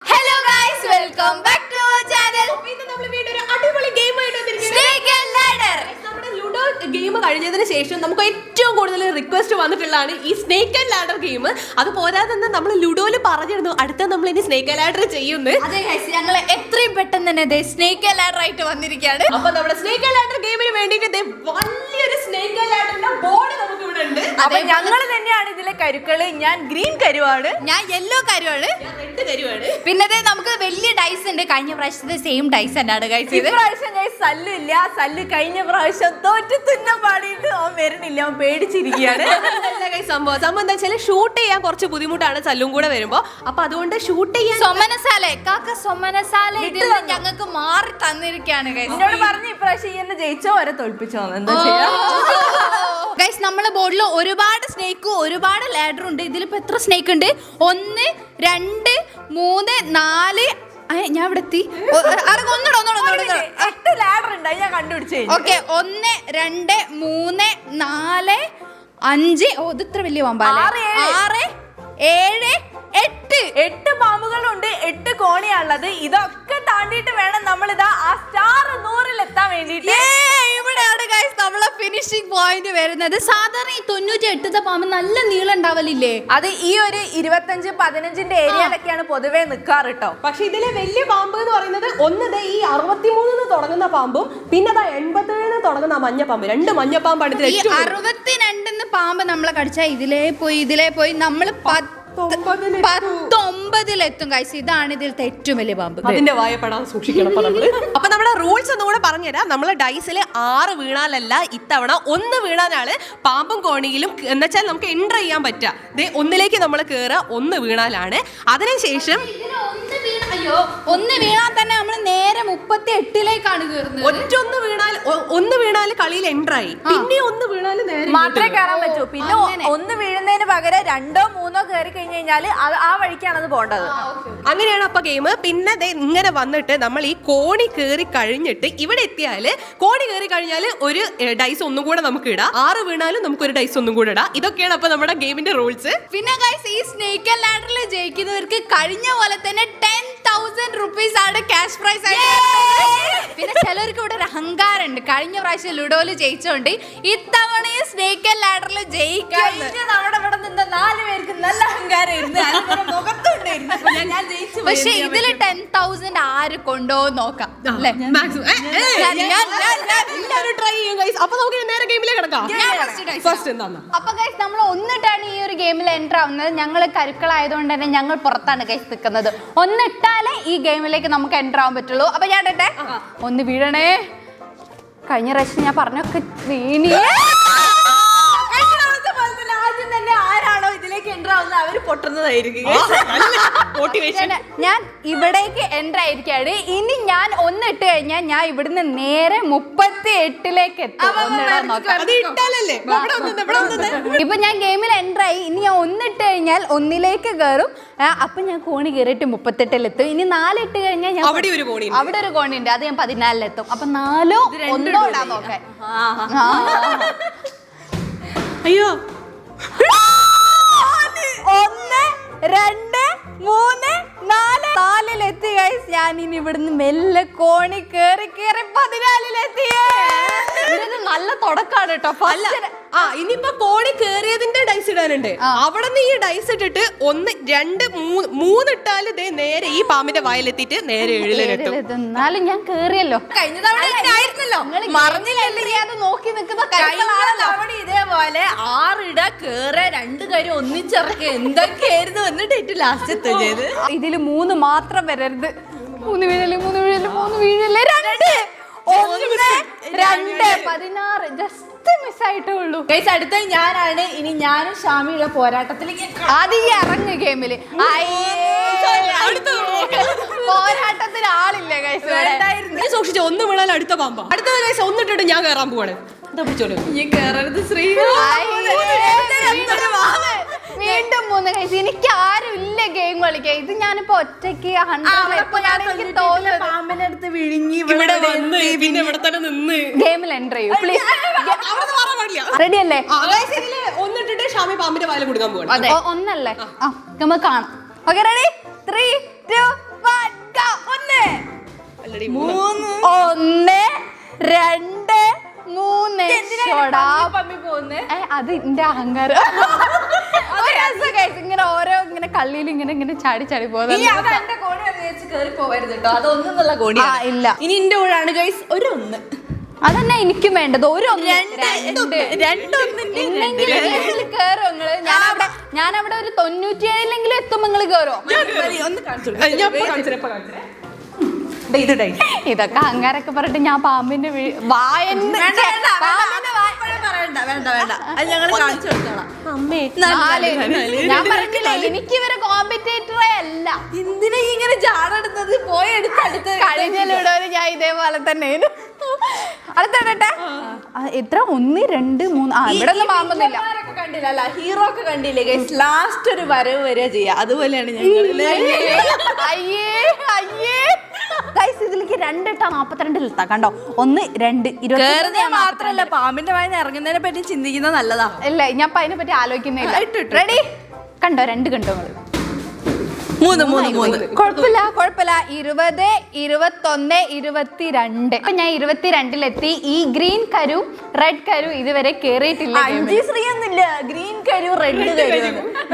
Hello guys, welcome back to our channel. Snake and Ladder. Ludo game കഴിഞ്ഞതിന് ശേഷം നമുക്ക് ഏറ്റവും കൂടുതൽ റിക്വസ്റ്റ് വന്നിട്ടുള്ളതാണ് ഈ സ്നേക്ക് ആൻഡ് ലാഡർ ഗെയിം. അത് പോരാതെ തന്നെ നമ്മൾ ലുഡോയില് പറഞ്ഞിരുന്നു അടുത്ത നമ്മൾ ഇനി സ്നേക്ക് ആൻഡ് ലാഡർ ചെയ്യുന്നു. അതെ ഗൈസ്, ഞങ്ങൾ എത്രയും പെട്ടെന്ന് തന്നെ സ്നേക്ക് ആൻഡ് ലാഡർ ആയിട്ട് വന്നിരിക്കുകയാണ്. അപ്പൊ നമ്മുടെ സ്നേക്ക് ആൻഡ് ലാഡർ ഗെയിമിന് വേണ്ടിയിട്ട് വലിയൊരു സ്നേക്ക് ആൻഡ് ലാഡറിന്റെ ബോർഡ് നമുക്ക് ഇവിടെ ഉണ്ട്. അപ്പൊ ഞങ്ങൾ തന്നെയാണ് ഇതിലെ കരുക്കള്. ഞാൻ ഗ്രീൻ കരുവാണ്, ഞാൻ യെല്ലോ കരുവാണ്, റെഡ് കരുവാണ്. പിന്നെ നമുക്ക് വലിയ ഡൈസ് ഉണ്ട്. കഴിഞ്ഞ പ്രാവശ്യത്തെ സെയിം ഡൈസ് തന്നെയാണ് ഗൈസ്. ഇപ്രാവശ്യം ഗൈസ് സല്ലു ഇല്ല. സല്ലു കഴിഞ്ഞ പ്രാവശ്യം തോറ്റ് തുന്നം പാടിയിട്ട് അവൻ വരുന്നില്ല, അവൻ പേടിച്ചിരിക്കുകയാണ്. സംഭവം എന്താ വെച്ചാൽ ഷൂട്ട് ചെയ്യാൻ കുറച്ച് ബുദ്ധിമുട്ടാണ് സല്ലും കൂടെ വരുമ്പോ. അപ്പൊ അതുകൊണ്ട് ഷൂട്ട് ചെയ്യാൻ സൊമനസാല ഇതിൽ ഞങ്ങൾക്ക് മാറി തന്നിരിക്കുകയാണ് ഗൈസ്. എന്നോട് പറഞ്ഞു ഇപ്രാവശ്യം ഈ എന്നെ ജയിച്ചോ വരെ തോൽപ്പിച്ചോ, എന്താ ചെയ്യാ. ഗൈസ്, നമ്മളെ ബോർഡിൽ ഒരുപാട് സ്നേക്കും ഒരുപാട് ലാഡർ ഉണ്ട്. ഇതിലിപ്പോ എത്ര സ്നേക്ക് ഉണ്ട്? 1 2 3 4. ഞാൻ ഇവിടെ എത്തി. 8 ലാഡർ ഉണ്ട്, ഞാൻ കണ്ടുപിടിച്ചു. ഓക്കെ, 1 2 3 4 5. ഓ, ഇത് ഇത്ര വലിയ പാമ്പാണ്. 6 7 8 പാമ്പുകളുണ്ട്, 8 കോണിയാണുള്ളത്. ഇതൊക്കെ താണ്ടിയിട്ട് വേണം നമ്മളിതാ ആ സ്റ്റാർ 100-ൽ എത്താൻ വേണ്ടിട്ട്. ഇവിടെയാണ് ഗൈസ് നമ്മളെ ഫിനിഷിംഗ് പോയിന്റ് വരുന്നത്. സാധാരണ ഈ 98 പാമ്പ് നല്ല നീളം ഉണ്ടാവലില്ലേ? അത് ഈ ഒരു 25-15 ഏരിയയിലൊക്കെയാണ് പൊതുവേ നിക്കാറ് കേട്ടോ. പക്ഷെ ഇതിലെ വലിയ പാമ്പ് എന്ന് പറയുന്നത് ഒന്ന് ഈ 63 തുടങ്ങുന്ന പാമ്പും പിന്നെ 87 തുടങ്ങുന്ന മഞ്ഞ പാമ്പ്. 2 മഞ്ഞപ്പാമ്പാണ് ഇതിൽ. ഈ 62 പാമ്പ് നമ്മളെ കടിച്ചാൽ ഇതിലേ പോയി നമ്മൾ 19-ലെത്തും ഗൈസ്. ഇതാണ് ഇതിലത്തെ ഏറ്റവും വലിയ പാമ്പ്. അതിന്റെ വായപ്പെടാൻ സൂക്ഷിക്കണം. അപ്പൊ നമ്മുടെ റൂൾസ് ഒന്നുകൂടെ പറഞ്ഞുതരാം. നമ്മളെ ഡൈസില് 6 വീണാലല്ല, ഇത്തവണ 1 വീണാലാണ് പാമ്പും കോണിയിലും എന്നുവെച്ചാൽ നമുക്ക് എൻറ്റർ ചെയ്യാൻ പറ്റുക. ഒന്നിലേക്ക് നമ്മൾ കയറുക 1 വീണാലാണ്. അതിനുശേഷം 1 വീണാൽ തന്നെ നമ്മൾ നേരെ 38-ലേക്കാണ് കയറുന്നത്. ഒന്ന് വീണാൽ കളിയിൽ എൻറ്റർ ആയി. പിന്നെ 1 വീണാൽ നേരെ മാത്രമേ കയറാൻ പറ്റൂ. പിന്നെ 1 വീഴുന്നതിന് പകരം 2 or 3 കയറി കഴിഞ്ഞാൽ ആ വഴിക്കാണ് അത് പോകേണ്ടത്. അങ്ങനെയാണ് അപ്പൊ ഗെയിം. പിന്നെ ഇങ്ങനെ വന്നിട്ട് നമ്മൾ ഈ കോണി കയറി കഴിഞ്ഞിട്ട് ഇവിടെ എത്തിയാല്, കോണി കയറി കഴിഞ്ഞാൽ ഒരു ഡൈസ് ഒന്നും കൂടെ നമുക്ക് ഇടാം. 6 വീണാലും നമുക്ക് ഒരു ഡൈസ് ഒന്നും കൂടെ ഇടാം. ഇതൊക്കെയാണ് അപ്പൊ നമ്മുടെ ഗെയിമിന്റെ റൂൾസ്. പിന്നെ ഗൈസ്, ഈ സ്നേക്ക് ആൻഡ് ലാഡറിൽ ജയിക്കുന്നവർക്ക് കഴിഞ്ഞ പോലെ തന്നെ 10,000 rupees ആണ് ക്യാഷ് പ്രൈസ് ആയിട്ട്. പിന്നെ ചിലർക്ക് ഇവിടെ ഒരു അഹങ്കാരം ഉണ്ട്. കഴിഞ്ഞ പ്രാവശ്യം ലുഡോയില് ജയിച്ചോണ്ട് ഇത്തവണ ഈ സ്നേക്ക് ആൻഡ് ലാഡറിൽ ജയിക്കും. നമ്മുടെ ഇവിടെ നിന്ന് 4 പേർക്ക് നല്ല അഹങ്കാരമായിരുന്നു, പക്ഷെ ഇതില് 10,000 ആര് കൊണ്ടുപോകും നോക്കാം. ട്രൈ ചെയ്യും ഗൈസ്. അപ്പൊ നമുക്ക് നേരെ ഗെയിമിലേക്ക് കിടക്കാം. അപ്പൊ ഗൈസ്, നമ്മൾ ഒന്നിട്ടാണ് ഈ ഒരു ഗെയിമിൽ എൻ്റർ ആവുന്നത്. ഞങ്ങൾ കരുക്കളായതുകൊണ്ട് തന്നെ ഞങ്ങൾ പുറത്താണ് ഗൈസ് നിൽക്കുന്നത്. ഒന്നിട്ടാലേ ഈ ഗെയിമിലേക്ക് നമുക്ക് എൻ്റർ ആവാൻ പറ്റുള്ളൂ. അപ്പൊ ഞാൻ ഇടട്ടെ, 1 വീഴണേ. കഴിഞ്ഞ പ്രാവശ്യം ഞാൻ പറഞ്ഞൊക്കെ വീണിയേ. ആദ്യം തന്നെ ആരാണോ ഇതിലേക്ക് എൻ്റർ ആവുന്നത് അവര് പൊട്ടുന്നതായിരിക്കും. ഞാൻ ഇവിടേക്ക് എൻ്റർ ആയിരിക്കാണ്. ഇനി ഞാൻ 1 ഇട്ട് കഴിഞ്ഞാൽ ഞാൻ ഇവിടുന്ന് നേരെ 38-ലേക്ക് എത്തും. ഇപ്പൊ ഞാൻ ഗെയിമിൽ എൻ്റർ ആയി. ഇനി ഞാൻ 1 ഇട്ട് കഴിഞ്ഞാൽ 1-ലേക്ക് കയറും. അപ്പൊ ഞാൻ കോണി കയറിയിട്ട് 38-ലെത്തും. ഇനി 4 ഇട്ട് കഴിഞ്ഞാൽ ഞാൻ അവിടെ ഒരു കോണി ഉണ്ട്, അത് ഞാൻ 14-ലെത്തും. അപ്പൊ 4 1 ഇടാൻ നോക്കാൻ. അയ്യോ, 1 2 3 4 4-ലെത്തി ഗൈസ്. ഞാൻ ഇനി ഇവിടുന്ന് മെല്ലെ കോണി കേറി 14-ലെത്തിയേ. നല്ല തുടക്കാണ് കേട്ടോ. ഇനിയിപ്പോ കോണി കേറിയതിന്റെ ഡൈസ് ഇടാനുണ്ട്. അവിടെ നിന്ന് ഈ ഡൈസ് ഇട്ടിട്ട് 1 2 3 ഇട്ടാല് നേരെ ഈ പാമ്പിന്റെ വായിലെത്തിയിട്ട് നേരെ 7-ലെത്തും. എന്നാലും ഞാൻ കേറിയല്ലോ. കഴിഞ്ഞ തവണ മറിഞ്ഞില്ലാതെ നോക്കി നിൽക്കുന്ന തവണ ഇതേപോലെ 6 ഇട കേറ 2 കാര്യം ഒന്നിച്ചിറക്കുക എന്തൊക്കെയായിരുന്നു എന്നിട്ട് ലാസ്റ്റ് ചെയ്ത്. ഇതില് 3 മാത്രം വരരുത്. 3 വീഴല് 2 1 2 16 ജസ്റ്റ് മിസ് ആയിട്ടേ ഉള്ളൂ. അടുത്ത ഞാനാണ്. ഇനി ഞാനും ഷാമിയുള്ള പോരാട്ടത്തിലേക്ക് ആദ്യം ഇറങ്ങ് ഗെയിമില്. പോരാട്ടത്തിന് ആളില്ല ഗൈസ്. സൂക്ഷിച്ചു 1 വീണാൽ അടുത്ത പാമ്പാ. അടുത്ത ഗൈസ് 1 ഇട്ടിട്ട് ഞാൻ കയറാൻ പോവാണ്. കേറരുത് ശ്രീ. വീണ്ടും 3 ഗൈസ്. എനിക്ക് ആരും ഇല്ല ഗെയിം കളിക്കാൻ. ഇത് ഞാനിപ്പോ ഒറ്റയ്ക്ക് പാമ്പിന്റെ അടുത്ത് വിഴുങ്ങി ഇവിടെ തന്നെ നിന്ന് ഗെയിമിൽ എൻ്റർ ചെയ്യൂ പ്ലീസ്. റെഡി അല്ലേ? ഒന്നിട്ടിട്ട് ഷാമി പാമ്പിന്റെ വായിൽ കൊടുക്കാൻ പോവാണ്. ഒന്നല്ലേ? നമുക്ക് കാണാം. Okay, ready 3 2 1 2 3 ചോടാ. അത് എന്റെ അഹങ്കാരം. ഇങ്ങനെ ഓരോ ഇങ്ങനെ കള്ളിയിൽ ഇങ്ങനെ ചാടി ചാടി പോകുന്നത്. ഇല്ല, ഇനി എന്റെ ഊഴാണ് ഗൈസ്. ഒരു 1 അതന്നെ എനിക്കും വേണ്ടത്. ഒരു 1 ഞാനവിടെ ഒരു 97 എത്തുമ്പോ നിങ്ങൾ കേറോ? ഇതൊക്കെ അഹങ്കാരൊക്കെ പറഞ്ഞിട്ട് ഞാൻ പാമ്പിന്റെ ഞാൻ പറഞ്ഞില്ല എനിക്ക് ഇവരെ കോമ്പറ്റേറ്ററേ അല്ല. എന്തിനാ ഇങ്ങനെ ജാടെടുത്തത്? പോയി എടുത്ത് കഴിഞ്ഞിലൂടെ ഞാൻ ഇതേപോലെ തന്നെ അടുത്തിടട്ടെ. എത്ര 1 2 3 ഇവിടെ ഒന്നും പാമ്പൊന്നുമില്ല. കണ്ടില്ല, ഹീറോ ഒക്കെ കണ്ടില്ലേ ഗൈസ്? ലാസ്റ്റ് ഒരു വരവ് വരിക ചെയ്യാ. അതുപോലെയാണ് ഞങ്ങൾ. ഗൈസ് ഇതിലേക്ക് 2 ഇട്ടാ 42 എത്താം. കണ്ടോ? 1 2 20 മാത്രല്ല, പാമ്പിന്റെ വായന ഇറങ്ങുന്നതിനെ പറ്റി ചിന്തിക്കുന്നത് നല്ലതാ. ഇല്ല, ഞാൻ അതിനെ പറ്റി ആലോചിക്കുന്നില്ല. റെഡി? കണ്ടോ? 2 കണ്ടോ? 3 കുഴപ്പമില്ല 20 21 22. അപ്പൊ ഞാൻ 22-ലെത്തി. ഈ ഗ്രീൻ കരു റെഡ് കരു ഇതുവരെ കേറിയിട്ടില്ല. 5 ശ്രീയൊന്നുമില്ല. ഗ്രീൻ കരു റെഡ് കരു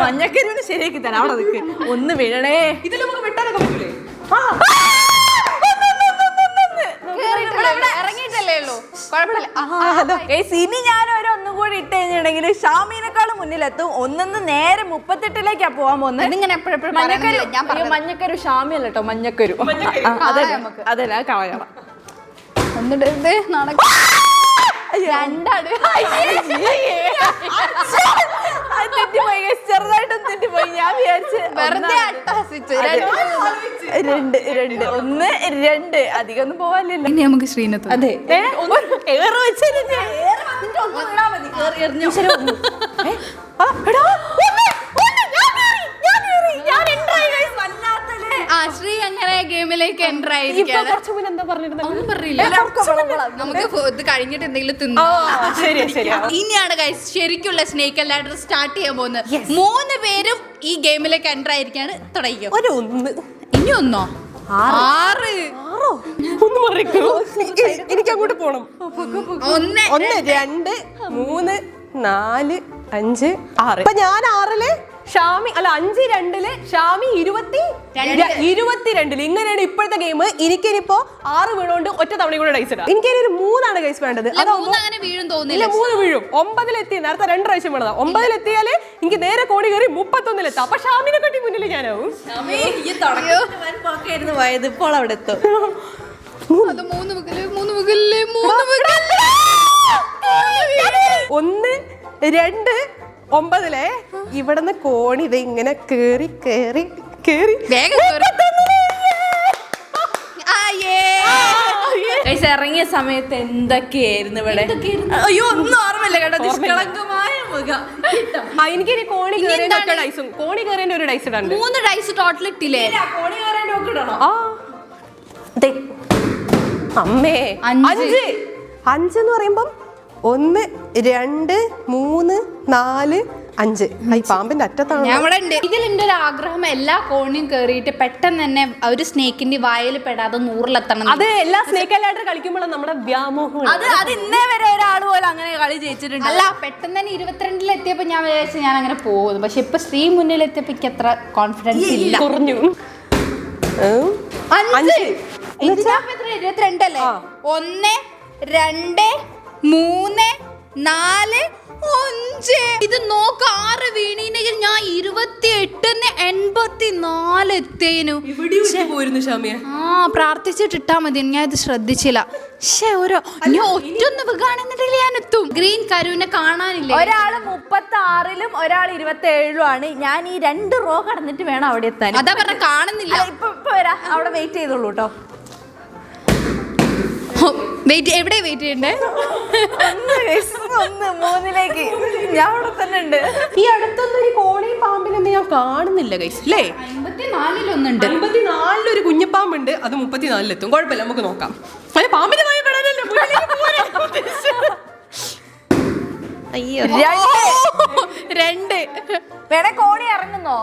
മഞ്ഞക്കരുവിന് ശരിയാക്കി തരാം. അവിടെ നിൽക്ക്. 1 വീഴണേ. ഇതിൽ നമുക്ക് വെട്ടാനൊക്കെ പറ്റൂലേ? ഇറങ്ങിയിട്ടല്ലേ ഉള്ളൂ. കുഴപ്പമില്ല. ഇനി ഞാൻ ഒന്നും കൂടി ഇട്ട് കഴിഞ്ഞിട്ടുണ്ടെങ്കിൽ ഷാമിനെക്കാളും മുന്നിലെത്തും. 1 നേരെ 38-ലേക്കാ പോവാൻ പോകുന്നത്. ഇതിങ്ങനെ എപ്പോഴും മഞ്ഞക്കരു ഷാമി അല്ല കേട്ടോ, മഞ്ഞക്കരു. അതല്ല കളയണം. ഒന്നിടരുത്, നടക്കും. 2 ചെറുതായിട്ടും തെറ്റിപ്പോയി. ഞാൻ വിചാരിച്ച് വെറുതെ അട്ടഹസിച്ചു. 2 1 2 അധികം ഒന്നും പോവാനില്ലല്ലോ. ഇനി നമുക്ക് ശ്രീനത്ത്. അതെ, ശ്രീ അങ്ങനെ ഗെയിമിലേക്ക് എൻ്റർ ആയിരിക്കും. ഒന്നും പറഞ്ഞില്ല. നമുക്ക് ഇത് കഴിഞ്ഞിട്ട് എന്തെങ്കിലും തിന്നോ. ഇനിയാണ് ഗൈസ് ശരിക്കുള്ള സ്നേക്ക് ആൻഡ് ലാഡർ സ്റ്റാർട്ട് ചെയ്യാൻ പോകുന്നത്. 3 പേരും ഈ ഗെയിമിലേക്ക് എൻ്റർ ആയിരിക്കാണ്. തുടങ്ങിയോ? ഇനി 1 6 എനിക്ക് അങ്ങോട്ട് പോണം. 1 2 3 4 5 6. ഇപ്പൊ ഞാൻ 6-ല്, ഷാമി അല്ല 5 2-ല്, ഷാമി 22-ല്. ഇങ്ങനെയാണ് ഇപ്പോഴത്തെ ഗെയിം. എനിക്കിനിപ്പോ 6 വീണോണ്ട് ഒറ്റ തവണ കൂടെ ഡൈസ് ഇടാം. എനിക്ക് ഒരു 3 ഗൈസ് വേണ്ടത്. അങ്ങനെ വീഴും തോന്നില്ല. 3 വീഴും. 9-ലെത്തി. നേരത്തെ 2 പ്രാവശ്യം വീണതാ. 9-ലെത്തിയാല് എനിക്ക് നേരെ കോടി കയറി 31-ലെത്താം. അപ്പൊ ഷാമിനെ കട്ടി മുന്നിൽ ഞാനാവും. പോയത് ഇപ്പോൾ അവിടെ എത്തും. 1 2 9-ലെ ഇവിടുന്ന് കോണി ഇത് ഇങ്ങനെ കേറി കേറി കേറി ഇറങ്ങിയ സമയത്ത് എന്തൊക്കെയായിരുന്നു ഇവിടെ? അയ്യോ, ഒന്നും ഓർമ്മയില്ല കേട്ടോ. നിഷ്കളങ്കമായ മുഖം. എനിക്ക് കോണി കയറിയ ഒരു ഡൈസ് ഇടാണ്ട്. 3 ഡൈസ് ടോട്ടൽ ഇട്ടില്ലേ? കോണി കയറാൻ നോക്കിടണോ? അമ്മേ 5 എന്ന് പറയുമ്പം 1 2 3 4 5. ഈ പാമ്പിന്റെ അറ്റത്താണ് ഇതിലെന്റെ ഒരു ആഗ്രഹം. എല്ലാ കോണിയും കേറിയിട്ട് പെട്ടെന്ന് തന്നെ ഒരു സ്നേക്കിന്റെ വായിൽ പെടാതെ 100-ലെത്തണം. അത് എല്ലാ സ്നേക്ക് ലാഡർ കളിക്കുമ്പോഴും നമ്മുടെ വ്യാമോഹം. അത് ഇന്നേ വരെ ഒരാൾ പോലും അങ്ങനെ കളി ജയിച്ചിട്ടുണ്ട്. അല്ല, പെട്ടെന്ന് തന്നെ 22-ലെത്തിയപ്പോ ഞാൻ വിചാരിച്ചു ഞാൻ അങ്ങനെ പോകുന്നു. പക്ഷെ ഇപ്പൊ ശ്രീ മുന്നിലെത്തിയപ്പോ എനിക്ക് അത്ര കോൺഫിഡൻസ് ഇല്ല. കുറഞ്ഞു. 5 22 അല്ലേ? 1 2 3 4 5. ഇത് നോക്ക്, 6 വീണീനെങ്കിൽ ഞാൻ 28-ന് 84 എത്തേനു. പ്രാർത്ഥിച്ചിട്ടിട്ടാ മതി. ഞാൻ ഇത് ശ്രദ്ധിച്ചില്ല. പക്ഷെ ഞാൻ ഒറ്റൊന്ന് വീകാണെന്നുണ്ടെങ്കിൽ ഞാൻ എത്തും. ഗ്രീൻ കരുവിനെ കാണാനില്ല. ഒരാള് 36-ലും ഒരാൾ 27-ലും ആണ്. ഞാൻ ഈ 2 റോ കടന്നിട്ട് വേണം അവിടെ എത്താൻ. അതാ പറഞ്ഞ കാണുന്നില്ല. ഇപ്പൊ വരാം. അവിടെ വെയിറ്റ് ചെയ്തോളൂ കേട്ടോ. എവിടെ വെയിറ്റ് ചെയ്യണ്ടേ? 1 3-ലേക്ക് ഞാൻ അവിടെ തന്നെ ഉണ്ട്. ഈ അടുത്തൊന്നും ഒരു കോണിയും പാമ്പിനൊന്നും ഞാൻ കാണുന്നില്ല ഗൈസ്. അല്ലേ? 54-ലൊന്നുണ്ട്. 54-ലൊരു കുഞ്ഞിപ്പാമ്പുണ്ട്. അത് 34-ലെത്തും. കുഴപ്പമില്ല, നമുക്ക് നോക്കാം. പാമ്പിന്റെ മായ കാണാനല്ലോ. രണ്ട്. വേണേ കോണി ഇറങ്ങുന്നോ?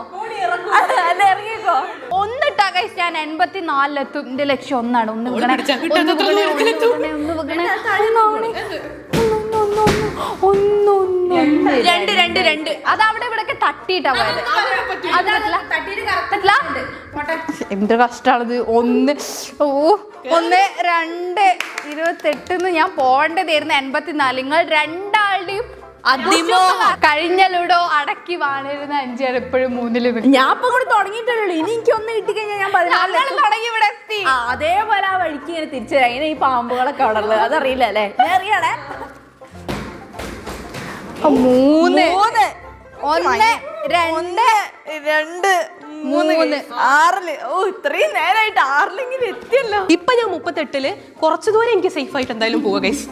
അല്ല ഇറങ്ങിക്കോ. ഒന്നിട്ടാ ഗൈസ് ഞാൻ 84-ലെത്തും. എന്റെ ലക്ഷ്യം ഒന്നാണ്. ഒന്ന് വീണേ, രണ്ട്. അത് അവിടെ ഇവിടെ തട്ടിയിട്ടാ പോയത്. എന്ത് കഷ്ടാണത്. 1 2 28 ഞാൻ പോവേണ്ടതായിരുന്നു 84. നിങ്ങൾ രണ്ടാളുടെയും കഴിഞ്ഞ ലൂഡോ അടക്കി വാണിരുന്ന 5 എപ്പോഴും 3 ഞാൻ ഇപ്പൊ കൂടെ തുടങ്ങിയിട്ടല്ലോ. ഇനി എനിക്ക് ഒന്ന് കിട്ടിക്കഴിഞ്ഞാൽ ഞാൻ 14 തുടങ്ങി ഇവിടെ എത്തി. അതേപോലെ ആ വഴിക്ക് ഇങ്ങനെ തിരിച്ചു തരാം. ഇങ്ങനെ ഈ പാമ്പുകളൊക്കെ അവിടെ ഉള്ളത് അതറിയില്ല അല്ലേ? അറിയാണേ. 3 1 2 3 6. ഓ ഇത്രയും നേരമായിട്ട് 6 എത്തിയല്ലോ. ഇപ്പൊ ഞാൻ 38-ല് കുറച്ചു ദൂരം എനിക്ക് സേഫ് ആയിട്ട് എന്തായാലും പോവാ ഗൈസ്.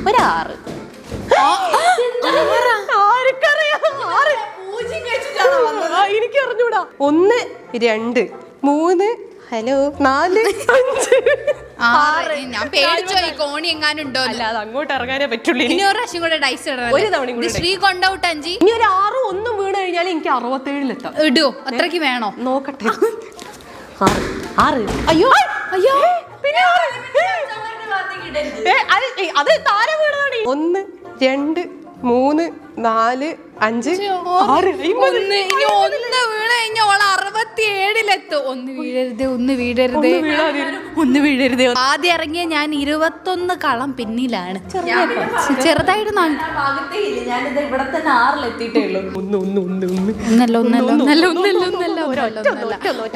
ഒരു 6. എനിക്ക് അറിഞ്ഞൂടാ. 1 2 3 ഹലോ 4 5 ഞാൻ പേടിച്ചോ ഈ കോണി എങ്ങാനുണ്ടോ. അല്ല അത് അങ്ങോട്ട് ഇറങ്ങാനേ പറ്റുള്ളൂ. ഇനി ഒരു പ്രാവശ്യം കൂടെ ഡൈസ് ഇടണം. ഒരു തവണ കൂടെ ശ്രീ കൊണ്ടൗട്ട് 5. ഇനി ഒരു 6 ഒന്നും വീണ് കഴിഞ്ഞാൽ എനിക്ക് 67-ലെത്താം. ഇടുവോ? അത്രക്ക് വേണോ? നോക്കട്ടെ. 6 അയ്യോ അയ്യോ പിന്നെ അത് താരം വീണതാണ്. 1 2 3 4 5 6 ഇനി 1 വീണ് കഴിഞ്ഞാൽ ഓള് 67-ലെത്തും. ഒന്ന് വീഴരുത്. ആദ്യം ഇറങ്ങിയ ഞാൻ 21 കളം പിന്നിലാണ്. ചെറുതായിട്ട് ഞാനിത് ഇവിടെ തന്നെ 6 എത്തിയിട്ടേ ഉള്ളൂ.